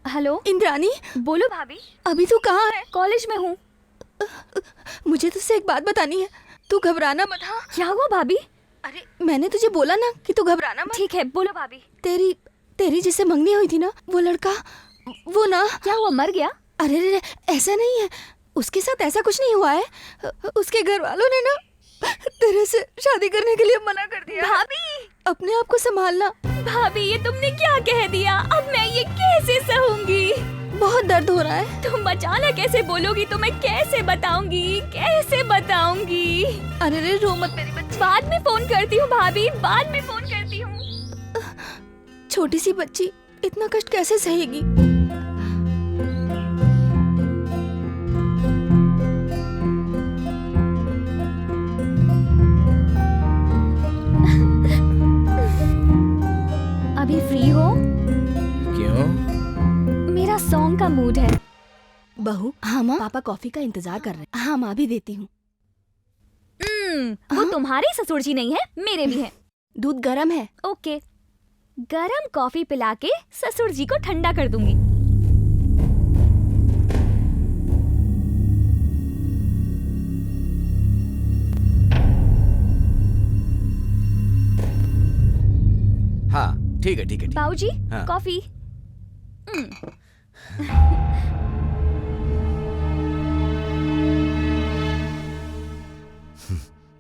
Hello Indrani, बोलो भाभी। अभी तू कहाँ है? कॉलेज में हूँ। मुझे तुझसे एक बात बतानी है, तू घबराना मत। हाँ, क्या हुआ भाभी? अरे मैंने तुझे बोला ना कि तू घबराना मत। ठीक है, बोलो भाभी। तेरी जिससे मंगनी हुई थी ना, वो लड़का, वो ना। क्या हुआ, मर गया? अरे ऐसा नहीं है, उसके साथ ऐसा कुछ नहीं हुआ है। उसके घर वालों ने ना तेरे से शादी करने के लिए मना कर दिया। भाभी, अपने आप को संभालना। भाभी ये तुमने क्या कह दिया? अब मैं ये कैसे सहूंगी? बहुत दर्द हो रहा है। तुम अचानक कैसे बोलोगी तो मैं कैसे बताऊंगी, कैसे बताऊंगी? अरे रो मत मेरी बच्ची। बाद में फोन करती हूँ भाभी, बाद में फोन करती हूँ। छोटी सी बच्ची इतना कष्ट कैसे सहेगी? अभी फ्री हो? क्यों? मेरा सॉन्ग का मूड है। बहू, हाँ माँ, पापा कॉफी का इंतजार कर रहे हैं। हाँ माँ, भी देती हूँ। वो तुम्हारे ससुर जी नहीं है, मेरे भी है। दूध गरम है। ओके, गरम कॉफी पिला के ससुर जी को ठंडा कर दूंगी। हाँ ठीक है ठीक है। बाबूजी, हाँ। कॉफी।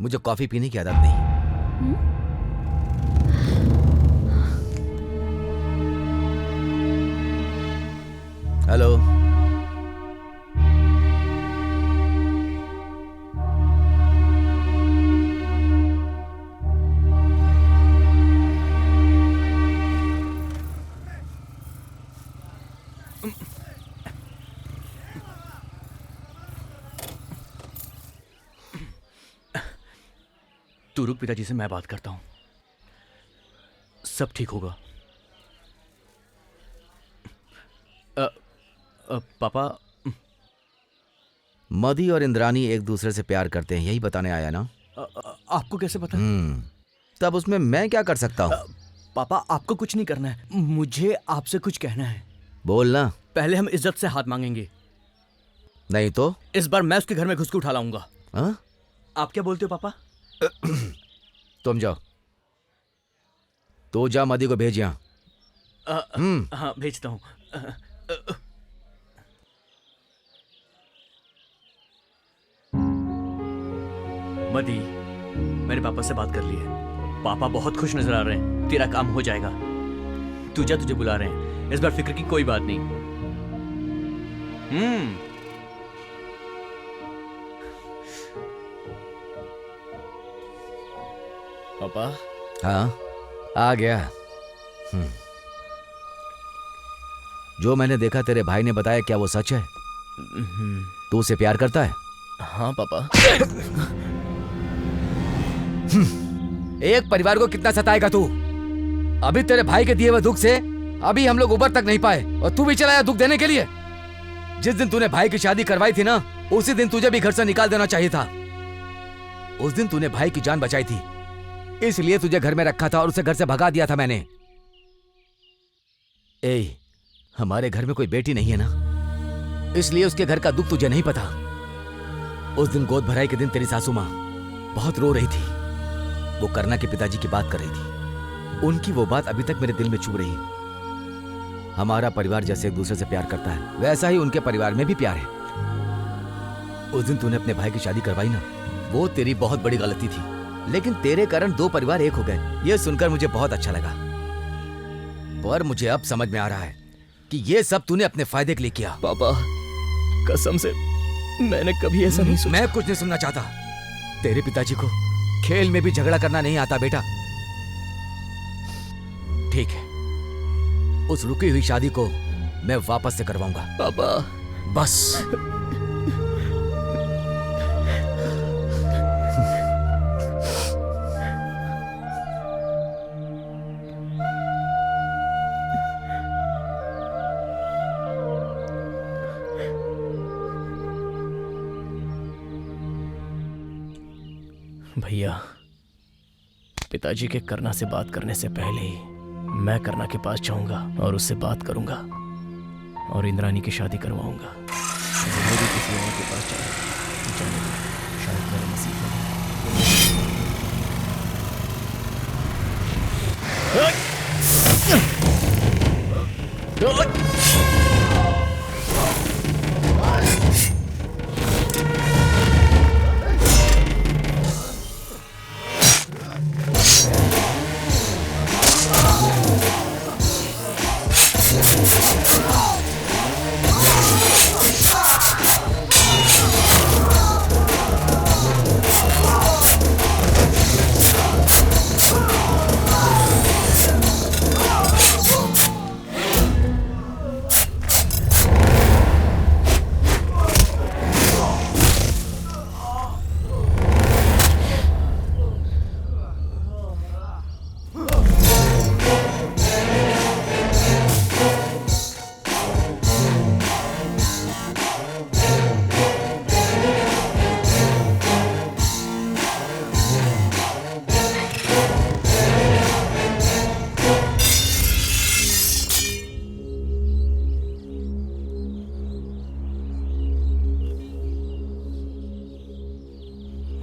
मुझे कॉफी पीने की आदत नहीं। हेलो, तू रुक, पिताजी से मैं बात करता हूँ। सब ठीक होगा। पापा, मदी और इंद्रानी एक दूसरे से प्यार करते हैं, यही बताने आया ना? आपको कैसे पता? तब उसमें मैं क्या कर सकता हूँ? पापा आपको कुछ नहीं करना है, मुझे आपसे कुछ कहना है। बोलना। पहले हम इज्जत से हाथ मांगेंगे। नहीं तो इस बार मैं उसके घर में घुस के उठा लाऊंगा। हाँ? आप क्या बोलते हो पापा? तुम जाओ, तो जा मदी को भेज यहाँ। हाँ भेजता हूँ। मदी, मैंने पापा से बात कर ली है। पापा बहुत खुश नजर आ रहे हैं, तेरा काम हो जाएगा। तुझे बुला रहे हैं, इस बार फिक्र की कोई बात नहीं। पापा। हाँ आ गया। जो मैंने देखा तेरे भाई ने बताया, क्या वो सच है? तू उसे प्यार करता है? हाँ पापा। एक परिवार को कितना सताएगा तू? अभी तेरे भाई के दिए हुए दुख से अभी हम लोग उबर तक नहीं पाए, और तू भी चलाया दुख देने के लिए। जिस दिन तूने भाई की शादी करवाई थी ना, उसी दिन तुझे भी घर से निकाल देना चाहिए था। उस दिन तूने भाई की जान बचाई थी, इसलिए तुझे घर में रखा था और उसे घर से भगा दिया था मैंने। ए, हमारे घर में कोई बेटी नहीं है ना, इसलिए उसके घर का दुख तुझे नहीं पता। उस दिन गोद भराई के दिन तेरी सासू माँ बहुत रो रही थी। वो करना के पिताजी की बात कर रही थी। उनकी वो बात अभी तक मेरे दिल में चुभ रही है। हमारा परिवार जैसे एक दूसरे से प्यार करता है, वैसा ही उनके परिवार में भी प्यार है। उस दिन तूने अपने भाई की शादी करवाई ना, वो तेरी बहुत बड़ी गलती थी, लेकिन तेरे कारण दो परिवार एक हो गए। ये सुनकर मुझे बहुत अच्छा लगा, पर मुझे अब समझ में आ रहा है कि ये सब तूने अपने फायदे के लिए किया। पापा कसम से मैंने कभी ऐसा नहीं सोचा। मैं कुछ नहीं सुनना चाहता। तेरे पिताजी को खेल में भी झगड़ा करना नहीं आता बेटा। ठीक है, उस रुकी हुई शादी को मैं वापस से करवाऊंगा। पापा बस। भैया, पिताजी के करना से बात करने से पहले ही मैं करना के पास जाऊंगा और उससे बात करूंगा। और इंद्रानी की शादी करवाऊंगा। वो भी किसी और के पास जाने दो, शायद मेरे नसीब में।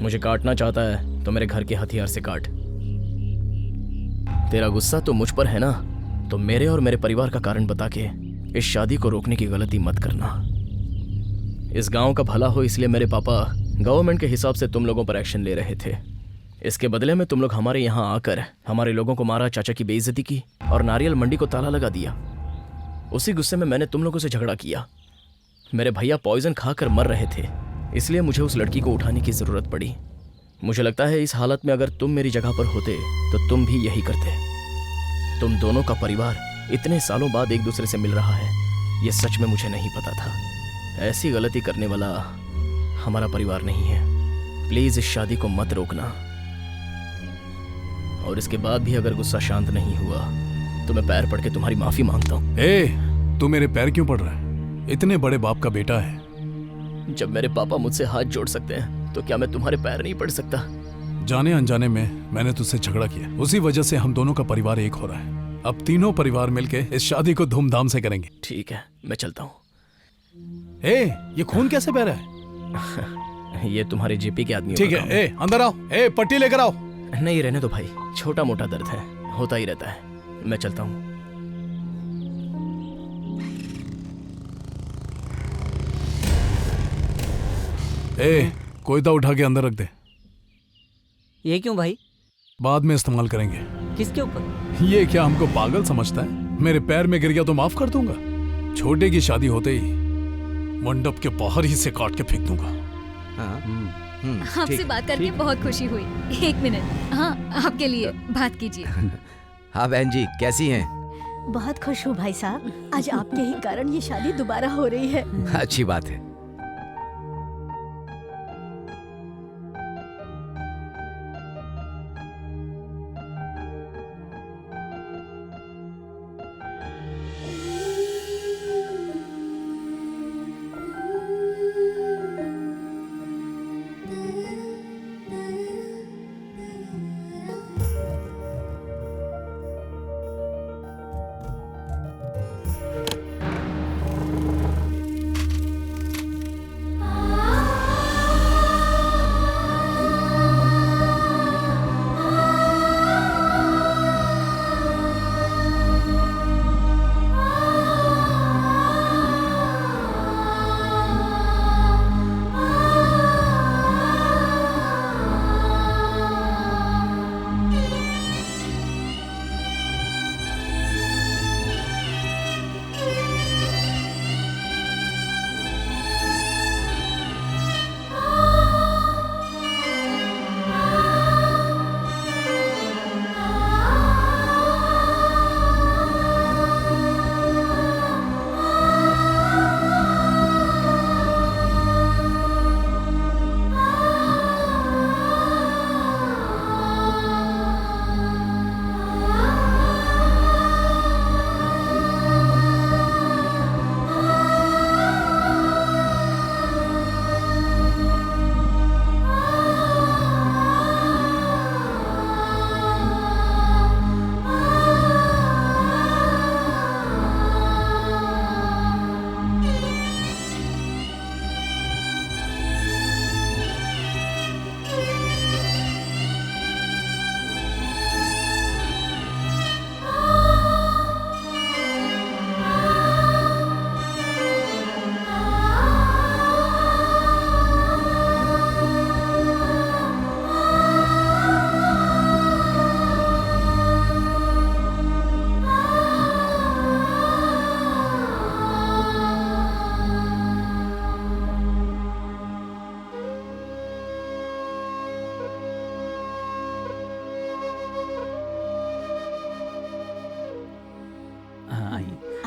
मुझे काटना चाहता है तो मेरे घर के हथियार से काट। तेरा गुस्सा तो मुझ पर है ना, तो मेरे और मेरे परिवार का कारण बता के इस शादी को रोकने की गलती मत करना। इस गांव का भला हो इसलिए मेरे पापा गवर्नमेंट के हिसाब से तुम लोगों पर एक्शन ले रहे थे। इसके बदले में तुम लोग हमारे यहाँ आकर हमारे लोगों को मारा, चाचा की बेइज्जती की और नारियल मंडी को ताला लगा दिया। उसी गुस्से में मैंने तुम लोगों से झगड़ा किया। मेरे भैया पॉइजन खाकर मर रहे थे, इसलिए मुझे उस लड़की को उठाने की जरूरत पड़ी। मुझे लगता है इस हालत में अगर तुम मेरी जगह पर होते तो तुम भी यही करते। तुम दोनों का परिवार इतने सालों बाद एक दूसरे से मिल रहा है, ये सच में मुझे नहीं पता था। ऐसी गलती करने वाला हमारा परिवार नहीं है। प्लीज इस शादी को मत रोकना। और इसके बाद भी अगर गुस्सा शांत नहीं हुआ तो मैं पैर पड़ के तुम्हारी माफी मांगता हूँ। तू मेरे पैर क्यों पड़ रहा है? इतने बड़े बाप का बेटा है। जब मेरे पापा मुझसे हाथ जोड़ सकते हैं तो क्या मैं तुम्हारे पैर नहीं पड़ सकता? जाने अनजाने में मैंने तुझसे झगड़ा किया, उसी वजह से हम दोनों का परिवार एक हो रहा है। अब तीनों परिवार मिलके इस शादी को धूमधाम से करेंगे। ठीक है, मैं चलता हूँ। ये खून कैसे बह रहा है? ये तुम्हारे जीपी के आदमी। ठीक है, अंदर आओ। पट्टी लेकर आओ। नहीं, रहने दो भाई, छोटा मोटा दर्द है, होता ही रहता है। मैं चलता हूँ। कोयता उठा के अंदर रख दे। ये क्यों भाई? बाद में इस्तेमाल करेंगे। किसके ऊपर? ये क्या हमको पागल समझता है? मेरे पैर में गिर गया तो माफ कर दूंगा। छोटे की शादी होते ही मंडप के बाहर ही से काट के फेंक दूंगा। आपसे बात करके बहुत खुशी हुई। एक मिनट, हाँ आपके लिए बात कीजिए। हाँ बहन जी, कैसी हैं? बहुत खुश हूँ भाई साहब, आज आपके ही कारण ये शादी दोबारा हो रही है। अच्छी बात है।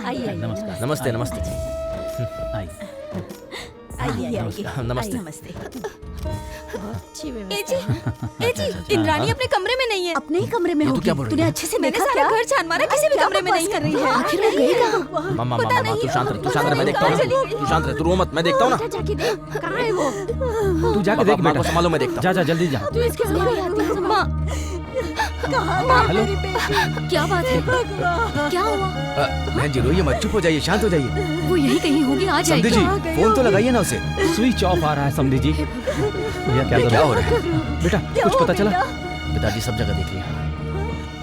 आइए नमस्कार। नमस्ते नमस्ते। आइए। आइए नमस्ते। नमस्ते। बहुत अच्छी ए व्यवस्था जी, ए जी, इंद्राणी अपने कमरे में नहीं है। अपने ही कमरे में ये तू होगी। क्या बोल रही तूने है? अच्छे से मैंने देखा सारा क्या? घर छान मारा, किसी भी क्या कमरे में बकवास नहीं कर रही है? आखिर वो गई कहाँ? मामा पता मामा नहीं, तू शांत रह, तू शांत रह, मैं पता देखता हूँ नहीं ना। कहाँ चली तू शांत रह, तू रो मत, मैं देखता हूँ ना। जाके देख कहाँ है वो? तू जाके देख माँ को बेटा। संभालो, मैं देखता हूँ। जा जा जल्दी जा। तू इसके सामने आती है। माँ, कहाँ गई मेरी बेटी? क्या बात है? क्या हुआ? बहन जी रोइए मत, चुप हो जाइए, शांत हो जाइए। वो यहीं कहीं होगी, आ समधी जाएगी। जी फोन तो लगाइए ना उसे। स्विच ऑफ आ रहा है समधी जी। भैया क्या ये क्या हो रहा है? बेटा क्या कुछ हुआ पता चला? बेटा? पिताजी सब जगह देख लिया,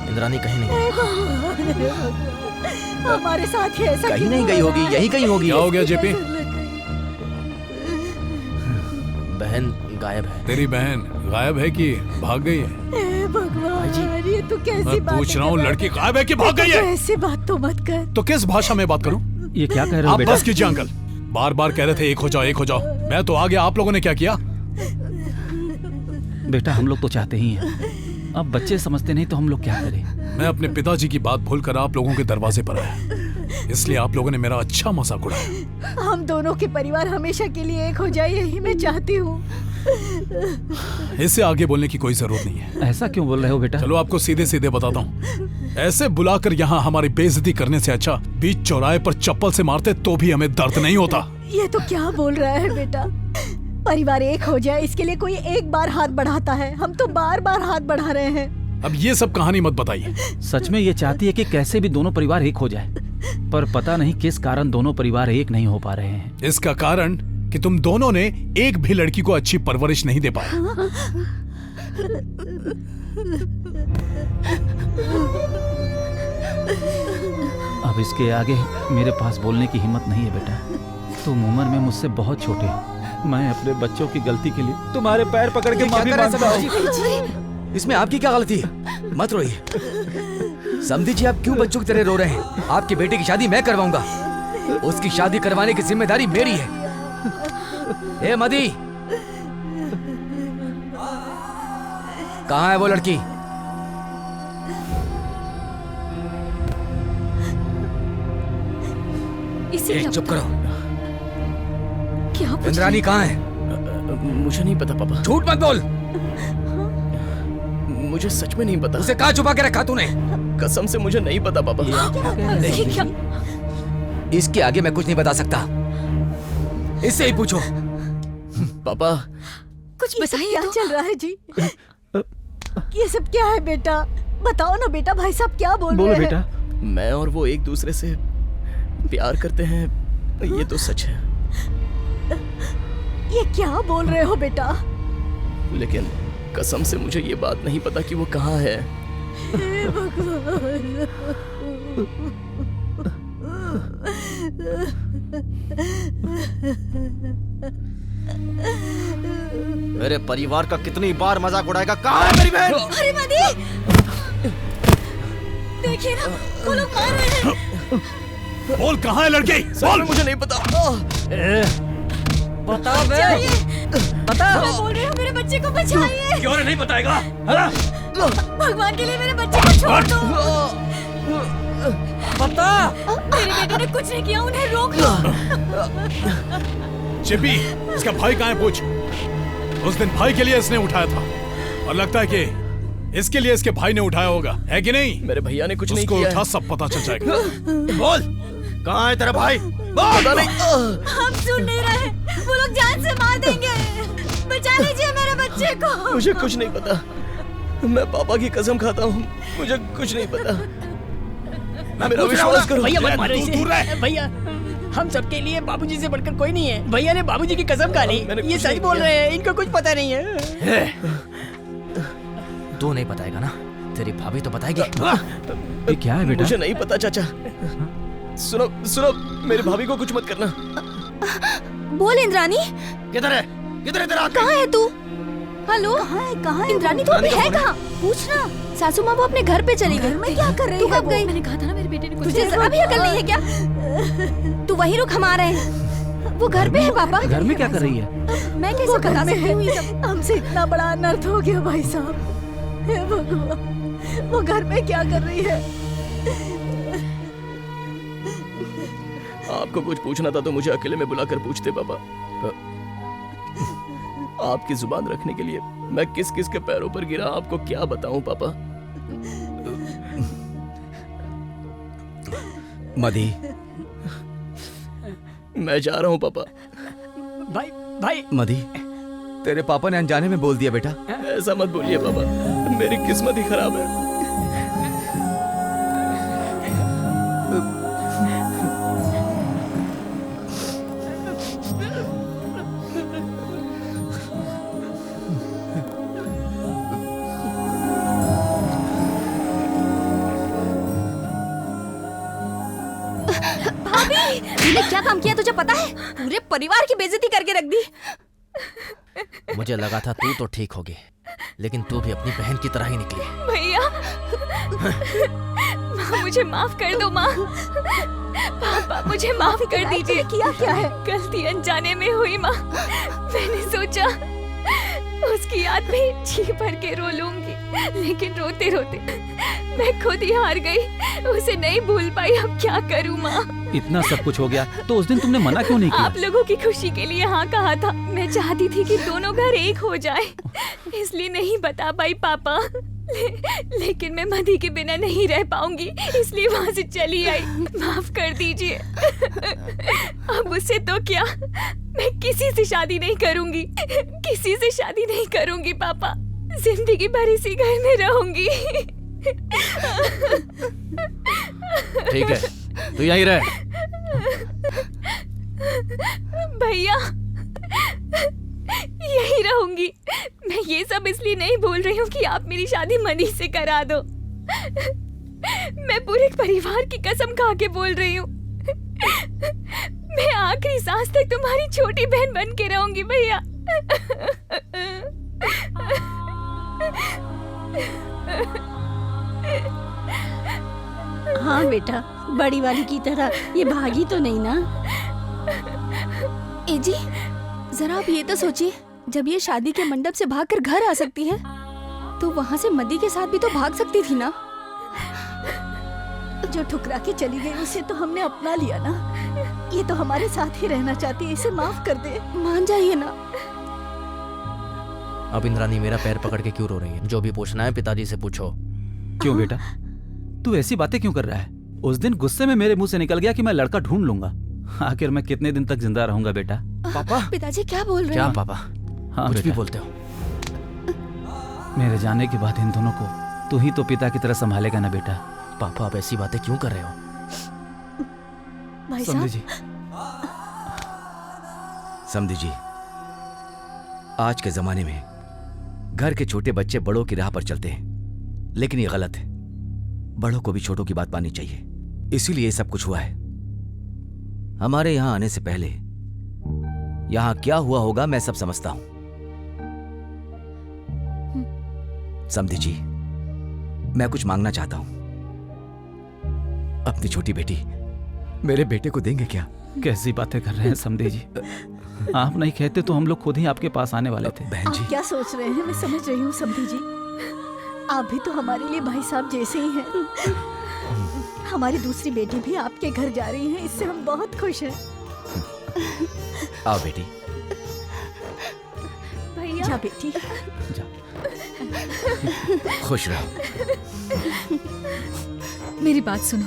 इंद्राणी कहीं नहीं, हमारे साथ ही ऐसा कहीं क्यों नहीं हो गई रहा होगी, है? यहीं कहीं होगी। क्या हो गया जेपी? बहन गायब है। तेरी बहन गायब है कि भाग गई है? हे भगवान, ये तो कैसी मैं बात पूछ रहा हूँ, लड़की गायब है कि भाग गई है? ऐसी बात तो मत कर। तो किस भाषा में बात करूं? ये क्या कह रहे हो आप बेटा? बस कीजिए अंकल, बार बार कह रहे थे एक हो जाओ एक हो जाओ, मैं तो आ गया, आप लोगों ने क्या किया? बेटा हम लोग तो चाहते ही हैं, अब बच्चे समझते नहीं तो हम लोग क्या करें? मैं अपने पिताजी की बात भूलकर आप लोगों के दरवाजे पर आया, इसलिए आप लोगों ने मेरा अच्छा मजाक उड़ाया। हम दोनों के परिवार हमेशा के लिए एक हो जाए, यही मैं चाहती हूँ। इससे आगे बोलने की कोई जरूरत नहीं है। ऐसा क्यों बोल रहे हो बेटा? चलो आपको सीधे सीधे बताता हूँ, ऐसे बुलाकर यहाँ हमारी बेइज्जती करने से अच्छा बीच चौराहे पर चप्पल से मारते तो भी हमें दर्द नहीं होता। ये तो क्या बोल रहा है बेटा? परिवार एक हो जाए इसके लिए कोई एक बार हाथ बढ़ाता है, हम तो बार बार हाथ बढ़ा रहे हैं। अब ये सब कहानी मत बताइए। सच में ये चाहती है कि कैसे भी दोनों परिवार एक हो जाए, पर पता नहीं किस कारण दोनों परिवार एक नहीं हो पा रहे हैं। इसका कारण कि तुम दोनों ने एक भी लड़की को अच्छी परवरिश नहीं दे पाए। अब इसके आगे मेरे पास बोलने की हिम्मत नहीं है बेटा। तुम उम्र में मुझसे बहुत छोटे हो, मैं अपने बच्चों की गलती के लिए तुम्हारे पैर पकड़ के माफी मांगता हूँ। इसमें आपकी क्या गलती है? मत रोइए। समधी जी आप क्यों बच्चों की तरह रो रहे हैं? आपकी बेटी की शादी मैं करवाऊंगा, उसकी शादी करवाने की जिम्मेदारी मेरी है। ए मदी, कहाँ है वो लड़की? इसे ए, क्या चुप पता? करो। क्या पूछ इंद्राणी रही? कहाँ है? मुझे नहीं पता पापा, झूठ मत बोल। मुझे सच में नहीं पता। उसे कहाँ छुपा के रखा तूने? कसम से मुझे नहीं पता पापा। ये क्या? इसके आगे मैं कुछ नहीं बता सकता, इससे ही पूछो। पापा कुछ ये सब बताइए क्या तो। चल रहा है जी? ये सब क्या है बेटा? बताओ ना बेटा, भाई साहब क्या बोल बोलो रहे हैं? बेटा। मैं और वो एक दूसरे से प्यार करते हैं, ये तो सच है, ये क्या बोल रहे हो बेटा? लेकिन कसम से मुझे ये बात नहीं पता कि वो कहाँ है। हे भगवान। मेरे परिवार का कितनी बार मजाक उड़ाएगा? कहाँ है मेरी बहन? अरे मदी, देखिए ना वो लोग मार रहे हैं। बोल कहाँ है लड़की? बोल। मुझे नहीं पता। बताओ बे। मैं बोल रही हूँ मेरे बच्चे को बचाइए। क्यों नहीं बताएगा? भगवान के लिए मेरे बच्चे को छोड़ दो। बता। मेरे बेटे ने कुछ नहीं किया, उन्हें रोक लो। चिपी, इसका भाई कहाँ है पूछ। उस दिन भाई के लिए इसने उठाया था और लगता है कि इसके लिए इसके भाई ने उठाया होगा, है कि नहीं? मेरे भैया ने कुछ नहीं उसको किया उठा है। सब पता चल जाएगा। बोल, कहाँ है तेरा भाई? पता नहीं। हम सुन नहीं रहे, वो लोग जान से मार देंगे। बचा लीजिए मेरे बच्चे को। मुझे कुछ नहीं पता, मैं पापा की कसम खाता हूँ, मुझे कुछ नहीं पता। मेरा विश्वास करो। भैया मत मारो दूर रह। इसे। भैया हम सबके लिए बाबूजी से बढ़कर कोई नहीं है। भैया ने बाबूजी की कसम खा ली, मैंने ये कुछ सच नहीं बोल किया। रहे हैं, इनको कुछ पता नहीं है। तू नहीं बताएगा ना? तेरी भाभी तो बताएगी। ये क्या है बेटा? मुझे नहीं पता चाचा। सुनो सुनो, मेरी भाभी को कुछ मत करना। बोल इंद्राणी, किधर है? किधर है तेरा आदमी? कहाँ है तू? हेलो, कहाँ है इंद्राणी तू अभी है कहाँ? पूछना। सासू माँ वो अपने घर पे चली गई। घर में क्या कर रही तू है कब वो? गई? मैंने कहा था ना मेरे बेटे ने कुछ तुझे तुझे जरा भी अकल नहीं है क्या? तू वहीं रुक, हम आ रहे हैं। वो घर पे है पापा। घर में क्या कर रही है? मैं कैसे बता सकती हूँ ये सब? हमसे इतना बड़ा अनर्थ हो गया भाई साहब। हे भगवान, वो घर में क्या कर रही है? आपको कुछ पूछना था तो मुझे अकेले में बुलाकर पूछते पापा। आपकी जुबान रखने के लिए मैं किस किस के पैरों पर गिरा, आपको क्या बताऊं पापा। मदी, मैं जा रहा हूं पापा। भाई भाई मदी, तेरे पापा ने अनजाने में बोल दिया बेटा। ऐसा मत बोलिए पापा, मेरी किस्मत ही खराब है। तूने क्या काम किया तुझे पता है? पूरे परिवार की बेइज्जती करके रख दी। मुझे लगा था तू तो ठीक होगी, लेकिन तू भी अपनी बहन की तरह ही निकली। भैया, माँ मुझे माफ कर दो माँ। पापा मुझे माफ कर दीजिए। किया क्या है? गलती अनजाने में हुई माँ। मैंने सोचा उसकी याद में जी भर के रो लूंगी, लेकिन रोते रोते मैं खुद ही हार गई। उसे नहीं भूल पाई, अब क्या करूँ माँ? इतना सब कुछ हो गया तो उस दिन तुमने मना क्यों नहीं किया? आप लोगों की खुशी के लिए हाँ कहा था। मैं चाहती थी कि दोनों घर एक हो जाए, इसलिए नहीं बता पाई पापा। लेकिन मैं मधी के बिना नहीं रह पाऊंगी, इसलिए वहाँ से चली आई। माफ कर दीजिए। अब उससे तो क्या, मैं किसी से शादी नहीं करूंगी, किसी से शादी नहीं करूंगी पापा। जिंदगी भर इसी घर में रहूंगी। ठीक है, तू यहीं रह। भैया, यही रहूंगी। मैं ये सब इसलिए नहीं बोल रही हूँ कि आप मेरी शादी मनी से करा दो। मैं पूरे परिवार की कसम खा के बोल रही हूँ, मैं आखिरी सांस तक तुम्हारी छोटी बहन बन के रहूंगी भैया। हाँ बेटा, बड़ी वाली की तरह ये भागी तो नहीं ना? ए जी, जरा आप ये तो सोचिए, जब ये शादी के मंडप से भागकर घर आ सकती है, तो वहाँ से मदी के साथ भी तो भाग सकती थी ना? जो ठुकरा के चली गई उसे तो हमने अपना लिया ना। ये तो हमारे साथ ही रहना चाहती है, इसे माफ कर दे। मान जाइए ना। अब इंद्रानी मेरा पैर पकड़ के क्यों रो रही है? जो भी पूछना है पिताजी से पूछो। क्यों बेटा, तू ऐसी बातें क्यों कर रहा है? उस दिन गुस्से में मेरे मुंह से निकल गया कि मैं लड़का ढूंढ लूंगा। आखिर मैं कितने दिन तक जिंदा रहूंगा बेटा? पापा, पिताजी क्या बोल रहे क्या हैं? पापा? हाँ कुछ भी बेटा, बोलते हो। मेरे जाने के बाद इन दोनों को तू ही तो पिता की तरह संभालेगा ना बेटा? पापा, आप ऐसी बातें क्यों कर रहे हो? भाई समझे साहब, जी, समझी जी, आज के जमाने में घर के छोटे बच्चे बड़ों की राह पर चलते हैं, लेकिन ये गलत है। बड़ों को भी छोटों की बात माननी चाहिए, इसीलिए ये सब कुछ हुआ है। हमारे यहां आने से पहले यहां क्या हुआ होगा मैं सब समझता हूं। समझी जी, मैं कुछ मांगना चाहता हूं। अपनी छोटी बेटी मेरे बेटे को देंगे क्या? कैसी बातें कर रहे हैं समधे जी? आप नहीं कहते तो हम लोग खुद ही आपके पास आने वाले थे। बहन जी, आप क्या सोच रहे हैं? मैं समझ रही हूँ समधी जी, आप भी तो हमारे लिए भाई साहब जैसे ही हैं। हमारी दूसरी बेटी भी आपके घर जा रही है, इससे हम बहुत खुश हैं। आओ बेटी। भैया, जा बेटी। जा। खुश रहो। मेरी बात सुनो,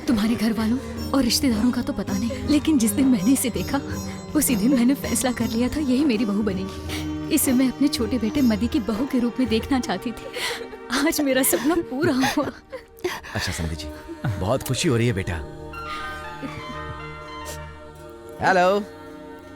तुम्हारे घर वालों और रिश्तेदारों का तो पता नहीं, लेकिन जिस दिन मैंने इसे देखा उसी दिन मैंने फैसला कर लिया था यही मेरी बहू बनेगी। इसे मैं अपने छोटे बेटे मदी की बहू के रूप में देखना चाहती थी। आज मेरा सपना पूरा हुआ। अच्छा समझी जी, बहुत खुशी हो रही है बेटा। हेलो।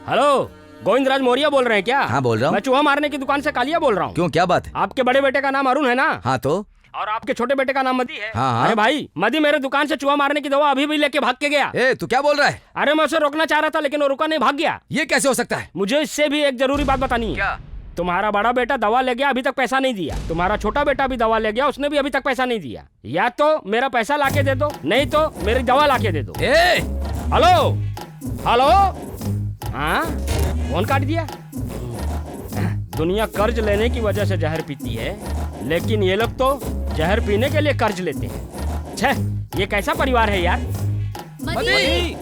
हेलो, गोविंदराज मौर्य बोल रहे हैं क्या? हाँ, बोल रहा हूँ। मैं चूहा मारने की दुकान से कालिया बोल रहा हूँ। क्यों, क्या बात है? आपके बड़े बेटे का नाम अरुण है ना? हाँ तो? और आपके छोटे बेटे का नाम मदी है। हाँ, हाँ। अरे भाई, मदी मेरे दुकान से चूहा मारने की दवा अभी भी लेके भाग के गया। ए, तू क्या बोल रहा है? अरे मैं उसे रोकना चाह रहा था, लेकिन वो रुका नहीं, भाग गया। ये कैसे हो सकता है? मुझे इससे भी एक जरूरी बात बतानी है। क्या? तुम्हारा बड़ा बेटा दवा ले गया, अभी तक पैसा नहीं दिया। तुम्हारा छोटा बेटा भी दवा ले गया, उसने भी अभी तक पैसा नहीं दिया। या तो मेरा पैसा लाके दे दो, नहीं तो मेरी दवा लाके दे दो। ए! हेलो हेलो, हाँ, फोन काट दिया। दुनिया कर्ज लेने की वजह से जहर पीती है, लेकिन ये लोग तो जहर पीने के लिए कर्ज लेते हैं। छे, ये कैसा परिवार है यार? मदी!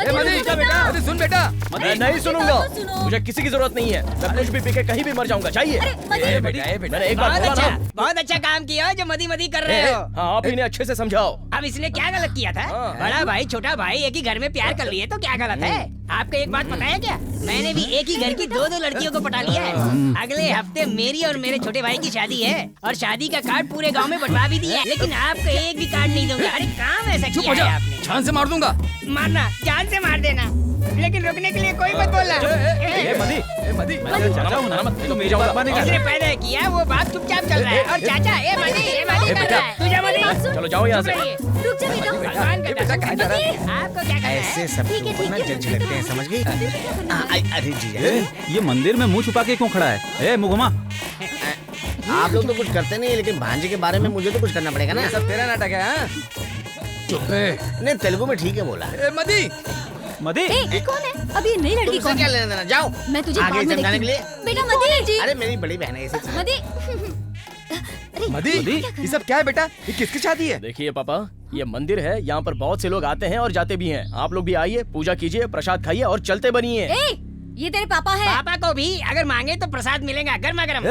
सुन बेटा, मैं नहीं सुनूंगा। मुझे किसी की जरूरत नहीं है। मैं कुछ भी पी के कहीं भी मर जाऊंगा। चाहिए मैंने एक बार बोला ना। बहुत अच्छा काम किया हो जो मदी मदी कर रहे हो। हाँ, आप इन्हें अच्छे से समझाओ। अब इसने क्या गलत किया था? बड़ा भाई छोटा भाई एक ही घर में प्यार कर लिए तो क्या गलत है? आपको एक बात पता है क्या? मैंने भी एक ही घर की दो लड़कियों को पटा लिया है। अगले हफ्ते मेरी और मेरे छोटे भाई की शादी है और शादी का कार्ड पूरे गांव में बंटवा भी दिया है। लेकिन आपको एक भी कार्ड नहीं दूंगा। अरे काम ऐसा किया है आपने। जान से मार दूंगा। मारना, जान से मार देना, लेकिन रुकने के लिए कोई मत बोलना। जिसने पैदा किया वो बात चुपचाप चल रहा है। और चाचा ए मदी कर रहा है। तू जा मदी। चलो जाओ यहाँ से। रुक जा बेटा। आपको क्या करना है? ऐसे सब लोग ना जज लगते हैं, समझ गई? अरे जी, ये मंदिर में मुंह छुपा के क्यों खड़ा है? मुगमा, आप लोग तो कुछ करते नहीं, लेकिन भांजे के बारे में मुझे तो कुछ करना पड़ेगा ना। सब तेरा नाटक है। हाँ? चुप है। नहीं, तेलुगु में ठीक है बोला। मदी, मदी ये कौन है? अब ये नई लड़की तुमसे कौन क्या है? लेना देना? जाओ मैं तुझे आगे बाद में समझाने देखती के लिए। हूँ। बेटा मदी जी। अरे मेरी बड़ी बहन है इसे। मदी, ये सब क्या है बेटा? ये किसकी शादी है? देखिए पापा, ये मंदिर है। यहाँ पर बहुत से लोग आते हैं और जाते भी हैं। आप लोग भी आइए, पूजा कीजिए, प्रसाद खाइए और चलते बनिए। ये तेरे पापा है। पापा को भी अगर मांगे तो प्रसाद मिलेगा गर्मा गर्म।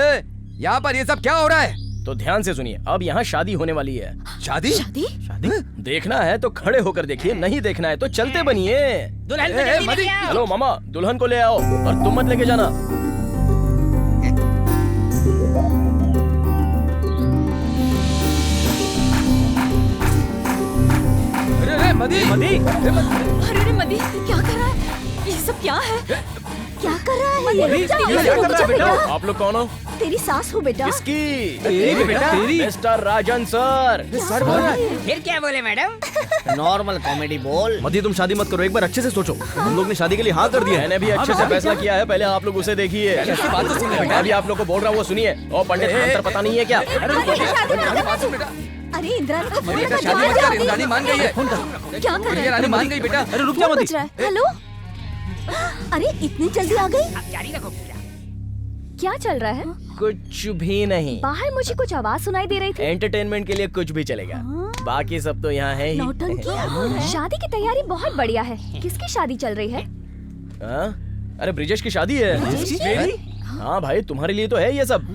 यहाँ पर ये सब क्या हो रहा है? तो ध्यान से सुनिए, अब यहाँ शादी होने वाली है। शादी? शादी? देखना है तो खड़े होकर देखिए, नहीं देखना है तो चलते बनिए। दुल्हन को जल्दी लेके आओ। चलो मामा, दुल्हन को ले आओ और तुम मत लेके जाना। अरे मदी, अरे मदी क्या कर रहा है? ये सब क्या है? क्या कर रहा है? मदी, रुक जा, ये क्या कर रहा है बेटा? आप लोग कौन हो? तेरी सास हो बेटा। किसकी? तेरी बेटा, तेरी। मिस्टर राजन सर। सर बोल रहा है। फिर क्या बोले मैडम? नॉर्मल कॉमेडी बोल। मदी, तुम शादी मत करो, एक बार अच्छे से सोचो। हम लोग ने शादी के लिए हाँ कर दिया। मैंने भी अच्छे से फैसला किया है, पहले आप लोग उसे देखिए। बात तो सुन ले बेटा। अभी आप लोग को बोल रहा हूँ वो सुनिए। और पंडित मंत्र पता नहीं है क्या? बात सुन बेटा। अरे इंद्रानी को बेटा शादी मत कर, इंद्रानी मान गई है। क्या कर रहा है? रानी मान गई बेटा। अरे रुक जा मदी। हेलो, अरे इतनी जल्दी आ गई? अब जारी रखो पूजा। क्या चल रहा है? कुछ भी नहीं। बाहर मुझे कुछ आवाज सुनाई दे रही थी। एंटरटेनमेंट के लिए कुछ भी चलेगा। बाकी सब तो यहाँ है ही। नौटंकी। शादी की तैयारी बहुत बढ़िया है। किसकी शादी चल रही है? हाँ? अरे ब्रिजेश की शादी है। हाँ भाई, तुम्हारे लिए तो है ये सब।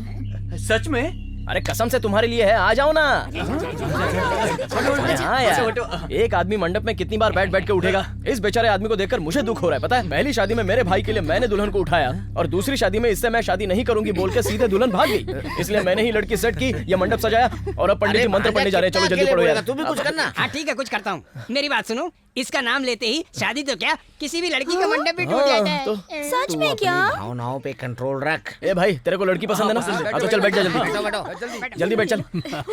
सच में? अरे कसम से तुम्हारे लिए है, आ जाओ ना। अरे हाँ यार, एक आदमी मंडप में कितनी बार बैठ बैठ के उठेगा। इस बेचारे आदमी को देखकर मुझे दुख हो रहा है। पता है, पहली शादी में मेरे भाई के लिए मैंने दुल्हन को उठाया और दूसरी शादी में इससे मैं शादी नहीं करूंगी बोल के सीधे दुल्हन भाग गई। इसलिए मैंने ही लड़की सेट की, ये मंडप सजाया और अब पंडित जी मंत्र पढ़ने जा रहे हैं। चलो जल्दी पढ़ो यार। तू भी कुछ करना। हाँ ठीक है, कुछ करता हूँ। मेरी बात सुनो, इसका नाम लेते ही शादी तो क्या किसी भी लड़की का मंडप भी टूट जाता है। सच में क्या? भावनाओं पे कंट्रोल रख। ए भाई, तेरे को लड़की पसंद है ना? हाँ तो चल बैठ जा जल्दी। बैठो। जल्दी बैठ चल।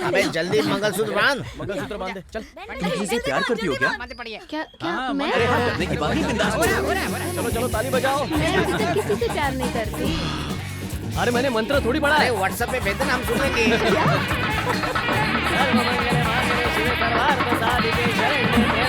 अबे जल्दी मंगलसूत्र बांध। मंगलसूत्र बांध दे चल। तुम किसी से प्यार करती हो क्या? क्या मैं करने की बात नहीं। चलो चलो ताली बजाओ। तो किसी से प्यार नहीं करती। अरे मैंने मंत्र थोड़ी पढ़ा अरे है। व्हाट्सएप पे भेज देना, हम सुन लेंगे। सर्वमंगल मांगल्ये शिवे सर्वार्थ साधिके शरण्ये